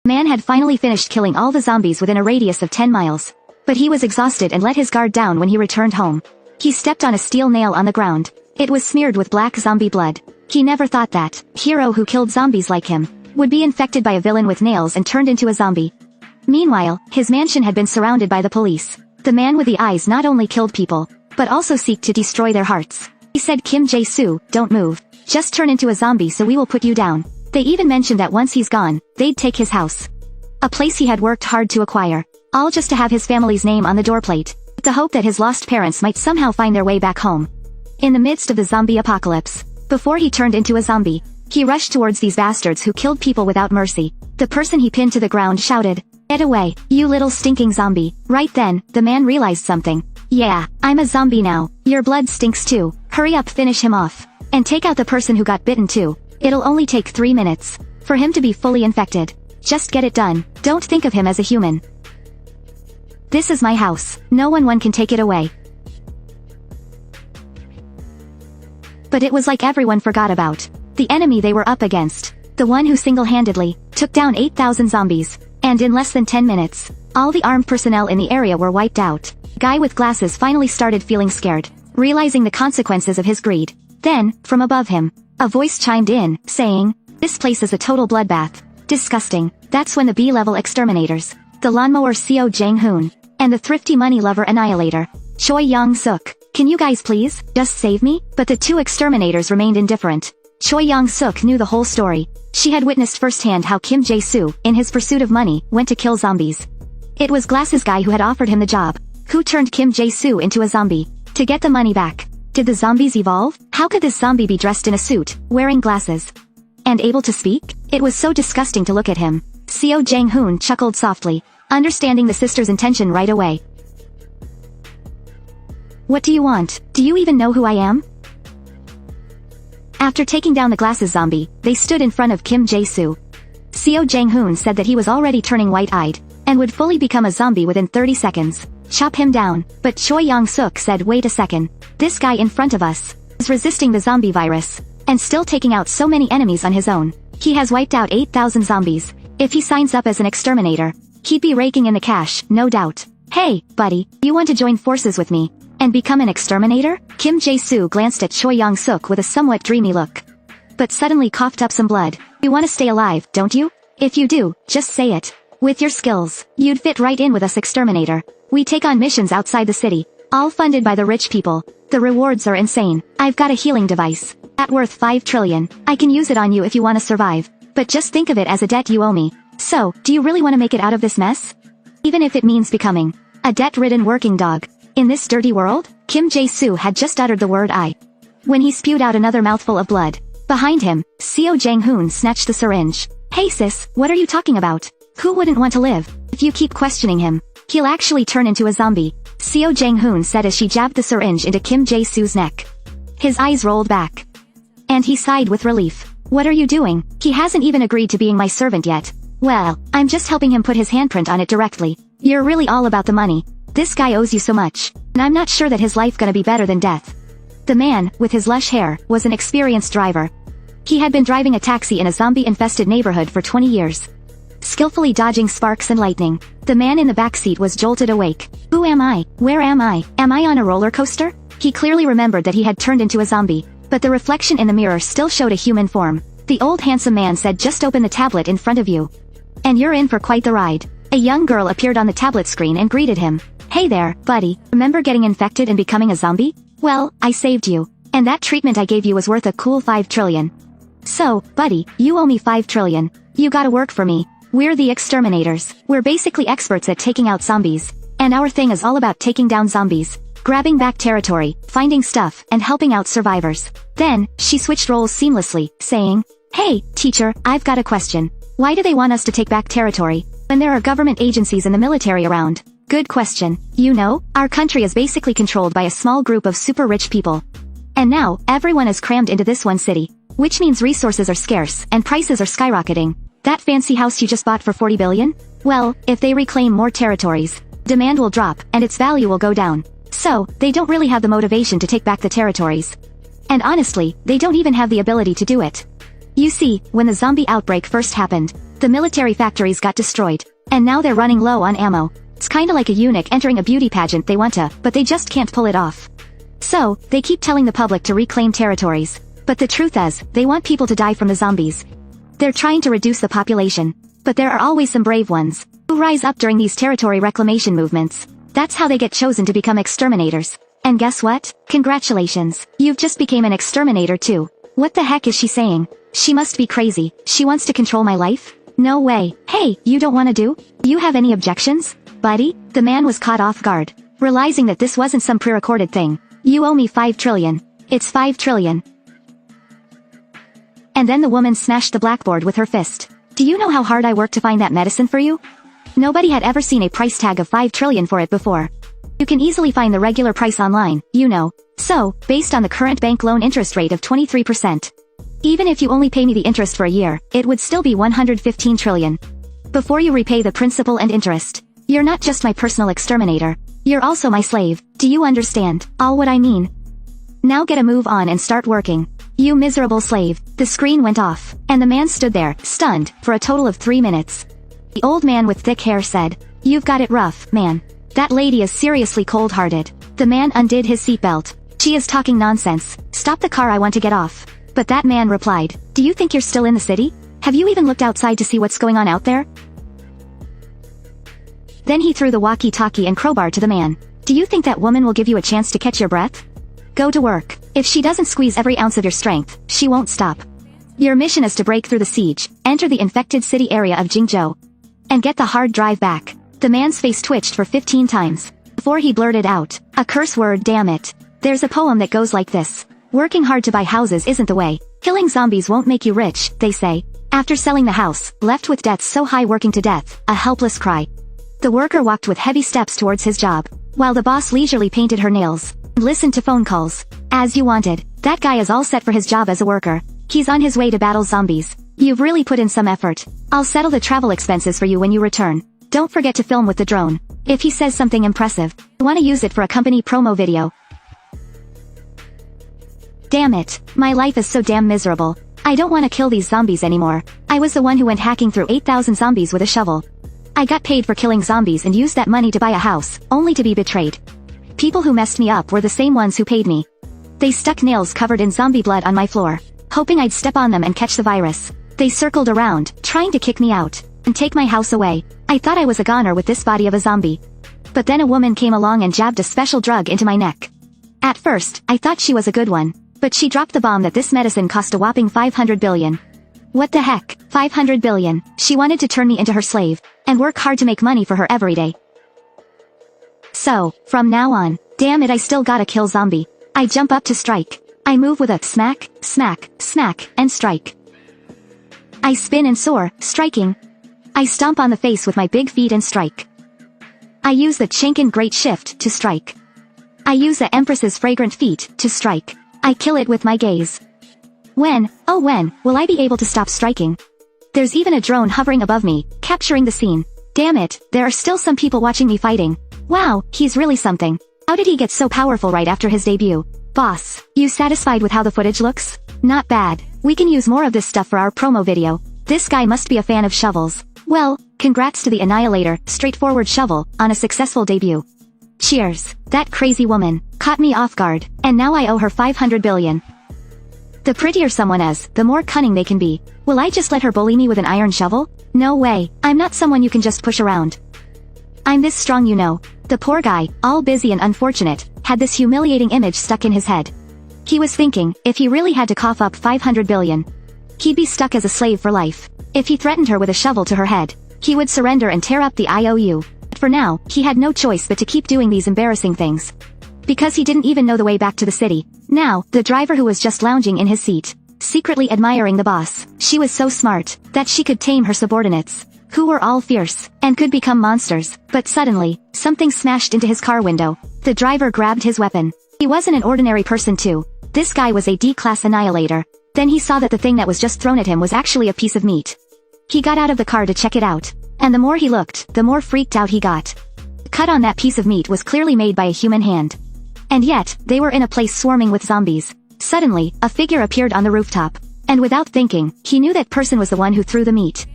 Man had finally finished killing all the zombies within a radius of 10 miles. But he was exhausted and let his guard down when he returned home. He stepped on a steel nail on the ground. It was smeared with black zombie blood. He never thought that hero who killed zombies like him would be infected by a villain with nails and turned into a zombie. Meanwhile, his mansion had been surrounded by the police. The man with the eyes not only killed people, but also seeked to destroy their hearts. He said, Kim Jae-soo, don't move. Just turn into a zombie so we will put you down. They even mentioned that once he's gone, they'd take his house. A place he had worked hard to acquire. All just to have his family's name on the doorplate. With the hope that his lost parents might somehow find their way back home. In the midst of the zombie apocalypse, before he turned into a zombie, he rushed towards these bastards who killed people without mercy. The person he pinned to the ground shouted, "Get away, you little stinking zombie." Right then, the man realized something. Yeah, I'm a zombie now. Your blood stinks too. Hurry up, finish him off. And take out the person who got bitten too. It'll only take 3 minutes for him to be fully infected. Just get it done. Don't think of him as a human. This is my house. No one can take it away. But it was like everyone forgot about the enemy they were up against. The one who single-handedly took down 8,000 zombies. And in less than 10 minutes, all the armed personnel in the area were wiped out. Guy with glasses finally started feeling scared, realizing the consequences of his greed. Then, from above him, a voice chimed in, saying, "This place is a total bloodbath. Disgusting." That's when the B-level exterminators, the lawnmower Seo Jang-hoon, and the thrifty money lover annihilator, Choi Yong-suk, "Can you guys please just save me?" But the two exterminators remained indifferent. Choi Yong-suk knew the whole story. She had witnessed firsthand how Kim Jae-soo, in his pursuit of money, went to kill zombies. It was Glasses Guy who had offered him the job, who turned Kim Jae-soo into a zombie, to get the money back. Did the zombies evolve? How could this zombie be dressed in a suit, wearing glasses, and able to speak? It was so disgusting to look at him. Seo Jang-hoon chuckled softly, understanding the sister's intention right away. "What do you want? Do you even know who I am?" After taking down the glasses zombie, they stood in front of Kim Jae-soo. Seo Jang-hoon said that he was already turning white-eyed, and would fully become a zombie within 30 seconds. Chop him down. But Choi Yong-suk said, "Wait a second. This guy in front of us is resisting the zombie virus, and still taking out so many enemies on his own. He has wiped out 8,000 zombies. If he signs up as an exterminator, he'd be raking in the cash, no doubt. Hey, buddy, you want to join forces with me and become an exterminator?" Kim Jae-soo glanced at Choi Yong-suk with a somewhat dreamy look, but suddenly coughed up some blood. "You want to stay alive, don't you? If you do, just say it. With your skills, you'd fit right in with us, exterminator. We take on missions outside the city, all funded by the rich people. The rewards are insane. I've got a healing device, at worth 5 trillion. I can use it on you if you want to survive. But just think of it as a debt you owe me. So, do you really want to make it out of this mess? Even if it means becoming a debt-ridden working dog in this dirty world?" Kim Jae-soo had just uttered the word "I" when he spewed out another mouthful of blood. Behind him, Seo Jang-hoon snatched the syringe. "Hey sis, what are you talking about? Who wouldn't want to live? If you keep questioning him, he'll actually turn into a zombie," Seo Jang-hoon said as she jabbed the syringe into Kim Jae-soo's neck. His eyes rolled back, and he sighed with relief. "What are you doing? He hasn't even agreed to being my servant yet." "Well, I'm just helping him put his handprint on it directly. You're really all about the money. This guy owes you so much, and I'm not sure that his life gonna be better than death." The man, with his lush hair, was an experienced driver. He had been driving a taxi in a zombie-infested neighborhood for 20 years. Skillfully dodging sparks and lightning, the man in the backseat was jolted awake. "Who am I? Where am I? Am I on a roller coaster?" He clearly remembered that he had turned into a zombie, but the reflection in the mirror still showed a human form. The old handsome man said, "Just open the tablet in front of you, and you're in for quite the ride." A young girl appeared on the tablet screen and greeted him. "Hey there, buddy, remember getting infected and becoming a zombie? Well, I saved you, and that treatment I gave you was worth a cool 5 trillion. So, buddy, you owe me 5 trillion. You gotta work for me. We're the exterminators. We're basically experts at taking out zombies, and our thing is all about taking down zombies, grabbing back territory, finding stuff, and helping out survivors." Then, she switched roles seamlessly, saying, "Hey, teacher, I've got a question. Why do they want us to take back territory when there are government agencies and the military around?" "Good question. You know, our country is basically controlled by a small group of super rich people. And now, everyone is crammed into this one city, which means resources are scarce and prices are skyrocketing. That fancy house you just bought for 40 billion? Well, if they reclaim more territories, demand will drop and its value will go down. So, they don't really have the motivation to take back the territories. And honestly, they don't even have the ability to do it. You see, when the zombie outbreak first happened, The military factories got destroyed. And now they're running low on ammo. It's kinda like a eunuch entering a beauty pageant. They want to, but they just can't pull it off. So, they keep telling the public to reclaim territories. But the truth is, they want people to die from the zombies. They're trying to reduce the population. But there are always some brave ones who rise up during these territory reclamation movements. That's how they get chosen to become exterminators. And guess what? Congratulations. You've just became an exterminator too. What the heck is she saying? She must be crazy. She wants to control my life? No way. Hey, you don't want to do? You have any objections? Buddy? The man was caught off guard, realizing that this wasn't some pre-recorded thing. You owe me 5 trillion. It's 5 trillion. And then the woman smashed the blackboard with her fist. Do you know how hard I worked to find that medicine for you? Nobody had ever seen a price tag of 5 trillion for it before. You can easily find the regular price online, you know. So, based on the current bank loan interest rate of 23%. Even if you only pay me the interest for a year, it would still be 115 trillion. Before you repay the principal and interest. You're not just my personal exterminator. You're also my slave. Do you understand all what I mean? Now get a move on and start working. You miserable slave. The screen went off, and the man stood there, stunned, for a total of 3 minutes. The old man with thick hair said, "You've got it rough, man. That lady is seriously cold-hearted." The man undid his seatbelt. "She is talking nonsense. Stop the car, I want to get off." But that man replied, "Do you think you're still in the city? Have you even looked outside to see what's going on out there?" Then he threw the walkie-talkie and crowbar to the man. "Do you think that woman will give you a chance to catch your breath? Go to work. If she doesn't squeeze every ounce of your strength, she won't stop. Your mission is to break through the siege, enter the infected city area of Jingzhou, and get the hard drive back." The man's face twitched for 15 times before he blurted out a curse word. Damn it. There's a poem that goes like this. Working hard to buy houses isn't the way. Killing zombies won't make you rich, they say. After selling the house, left with debts so high working to death, a helpless cry. The worker walked with heavy steps towards his job, while the boss leisurely painted her nails and listened to phone calls. As you wanted. That guy is all set for his job as a worker. He's on his way to battle zombies. You've really put in some effort. I'll settle the travel expenses for you when you return. Don't forget to film with the drone. If he says something impressive, you want to use it for a company promo video. Damn it. My life is so damn miserable. I don't want to kill these zombies anymore. I was the one who went hacking through 8,000 zombies with a shovel. I got paid for killing zombies and used that money to buy a house, only to be betrayed. People who messed me up were the same ones who paid me. They stuck nails covered in zombie blood on my floor, hoping I'd step on them and catch the virus. They circled around, trying to kick me out and take my house away. I thought I was a goner with this body of a zombie. But then a woman came along and jabbed a special drug into my neck. At first, I thought she was a good one, but she dropped the bomb that this medicine cost a whopping 500 billion. What the heck? 500 billion. She wanted to turn me into her slave and work hard to make money for her every day. So, from now on, damn it, I still gotta kill zombie. I jump up to strike. I move with a smack, smack, smack, and strike. I spin and soar, striking. I stomp on the face with my big feet and strike. I use the Chinkin Great Shift to strike. I use the Empress's fragrant feet to strike. I kill it with my gaze. When, oh when, will I be able to stop striking? There's even a drone hovering above me, capturing the scene. Damn it, there are still some people watching me fighting. Wow, he's really something. How did he get so powerful right after his debut? Boss, you satisfied with how the footage looks? Not bad. We can use more of this stuff for our promo video. This guy must be a fan of shovels. Well, congrats to the Annihilator, straightforward shovel, on a successful debut. Cheers. That crazy woman caught me off guard, and now I owe her 500 billion. The prettier someone is, the more cunning they can be. Will I just let her bully me with an iron shovel? No way. I'm not someone you can just push around. I'm this strong, you know. The poor guy, all busy and unfortunate, had this humiliating image stuck in his head. He was thinking, if he really had to cough up 500 billion, he'd be stuck as a slave for life. If he threatened her with a shovel to her head, he would surrender and tear up the IOU. But for now, he had no choice but to keep doing these embarrassing things. Because he didn't even know the way back to the city. Now, the driver who was just lounging in his seat, secretly admiring the boss, she was so smart, that she could tame her subordinates, who were all fierce, and could become monsters. But suddenly, something smashed into his car window. The driver grabbed his weapon. He wasn't an ordinary person too. This guy was a D-class annihilator. Then he saw that the thing that was just thrown at him was actually a piece of meat. He got out of the car to check it out. And the more he looked, the more freaked out he got. The cut on that piece of meat was clearly made by a human hand. And yet, they were in a place swarming with zombies. Suddenly, a figure appeared on the rooftop. And without thinking, he knew that person was the one who threw the meat.